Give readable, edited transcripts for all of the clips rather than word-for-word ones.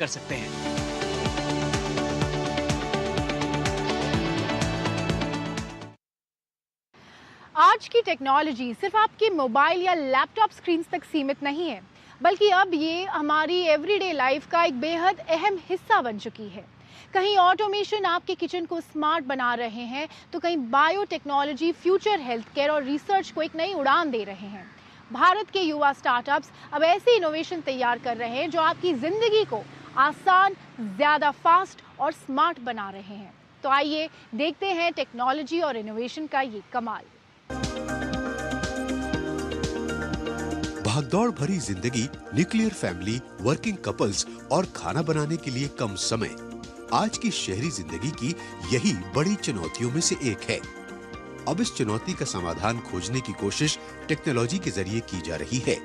कर सकते हैं। आज की टेक्नोलॉजी सिर्फ आपकी मोबाइल या लैपटॉप स्क्रीन तक सीमित नहीं है, बल्कि अब ये हमारी एवरीडे लाइफ का एक बेहद अहम हिस्सा बन चुकी है। कहीं ऑटोमेशन आपके किचन को स्मार्ट बना रहे हैं, तो कहीं बायोटेक्नोलॉजी फ्यूचर हेल्थ केयर और रिसर्च को एक नई उड़ान दे रहे हैं। भारत के युवा स्टार्टअप्स अब ऐसे इनोवेशन तैयार कर रहे हैं जो आपकी ज़िंदगी को आसान, ज़्यादा फास्ट और स्मार्ट बना रहे हैं। तो आइए देखते हैं टेक्नोलॉजी और इनोवेशन का ये कमाल। भागदौड़ भरी जिंदगी, न्यूक्लियर फैमिली, वर्किंग कपल्स और खाना बनाने के लिए कम समय आज की शहरी जिंदगी की यही बड़ी चुनौतियों में से एक है। अब इस चुनौती का समाधान खोजने की कोशिश टेक्नोलॉजी के जरिए की जा रही है।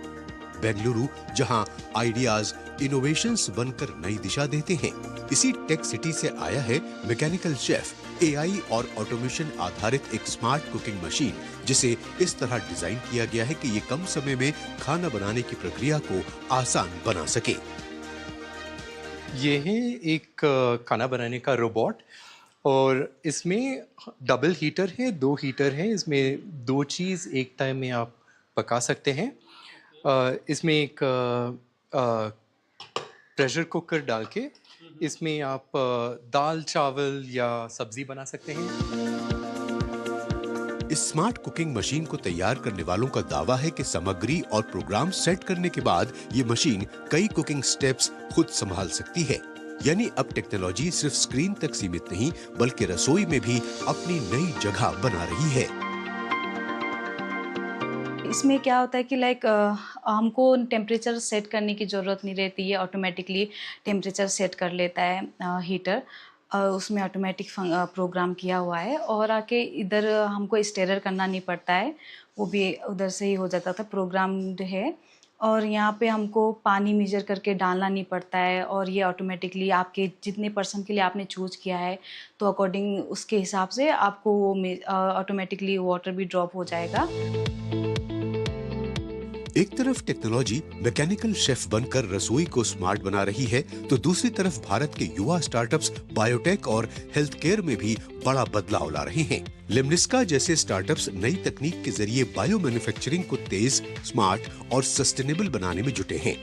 बेंगलुरु जहां आइडियाज इनोवेशंस बनकर नई दिशा देते हैं, इसी टेक सिटी से आया है मैकेनिकल शेफ, एआई और ऑटोमेशन आधारित एक स्मार्ट कुकिंग मशीन, जिसे इस तरह डिजाइन किया गया है कि ये कम समय में खाना बनाने की प्रक्रिया को आसान बना सके। ये है एक खाना बनाने का रोबोट और इसमें डबल हीटर है, 2 हीटर हैं। इसमें 2 चीज़ एक टाइम में आप पका सकते हैं। इसमें एक प्रेशर कुकर डाल के इसमें आप दाल, चावल या सब्जी बना सकते हैं। इस स्मार्ट कुकिंग मशीन को तैयार करने वालों का दावा है कि सामग्री और प्रोग्राम सेट करने के बाद ये मशीन कई कुकिंग स्टेप्स खुद संभाल सकती है। यानी अब टेक्नोलॉजी सिर्फ स्क्रीन तक सीमित नहीं, बल्कि रसोई में भी अपनी नई जगह बना रही है। इसमें क्या होता है कि हमको टेम्परेचर सेट करने की ज़रूरत नहीं रहती है, ऑटोमेटिकली टेम्परेचर सेट कर लेता है हीटर। उसमें ऑटोमेटिक प्रोग्राम किया हुआ है और आके इधर हमको स्टेरर करना नहीं पड़ता है, वो भी उधर से ही हो जाता था, प्रोग्राम्ड है। और यहाँ पे हमको पानी मेजर करके डालना नहीं पड़ता है और ये ऑटोमेटिकली आपके जितने पर्सन के लिए आपने चूज़ किया है तो अकॉर्डिंग उसके हिसाब से आपको वो ऑटोमेटिकली वाटर भी ड्रॉप हो जाएगा। एक तरफ टेक्नोलॉजी मैकेनिकल शेफ बनकर रसोई को स्मार्ट बना रही है, तो दूसरी तरफ भारत के युवा स्टार्टअप्स बायोटेक और हेल्थ केयर में भी बड़ा बदलाव ला रहे हैं। लिम्निस्का जैसे स्टार्टअप्स नई तकनीक के जरिए बायो मैन्युफैक्चरिंग को तेज, स्मार्ट और सस्टेनेबल बनाने में जुटे हैं।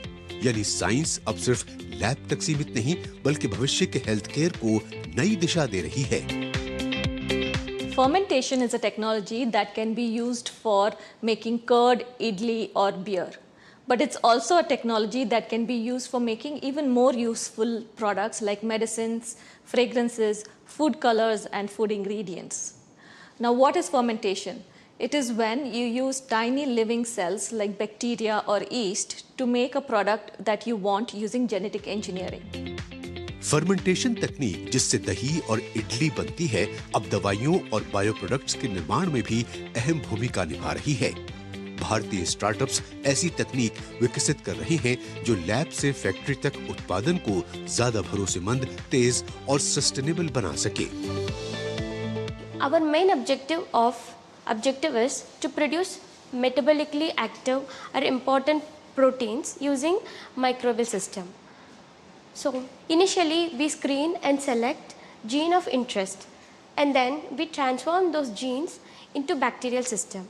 यानी साइंस अब सिर्फ लैब तक सीमित नहीं, बल्कि भविष्य के हेल्थ केयर को नई दिशा दे रही है। Fermentation is a technology that can be used for making curd, idli or beer. But it's also a technology that can be used for making even more useful products like medicines, fragrances, food colors and food ingredients. Now what is fermentation? It is when you use tiny living cells like bacteria or yeast to make a product that you want using genetic engineering. Fermentation तकनीक जिससे दही और इडली बनती है, अब दवाइयों और bio products के निर्माण में भी अहम भूमिका निभा रही है। भारतीय स्टार्टअप्स ऐसी तकनीक विकसित कर रहे हैं जो लैब से फैक्ट्री तक उत्पादन को ज्यादा भरोसेमंद, तेज और सस्टेनेबल बना सके। Our main objective is to produce metabolically active or important proteins using microbial system. So initially we screen and select gene of interest and then we transform those genes into bacterial system.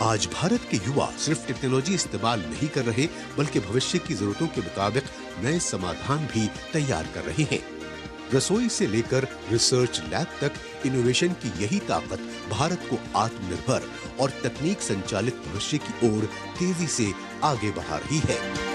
आज भारत के युवा सिर्फ technology इस्तेमाल नहीं कर रहे, बल्कि भविष्य की जरूरतों के मुताबिक नए समाधान भी तैयार कर रहे हैं। रसोई से लेकर रिसर्च लैब तक इनोवेशन की यही ताकत भारत को आत्मनिर्भर और तकनीक संचालित भविष्य की ओर तेजी से आगे बढ़ा रही है।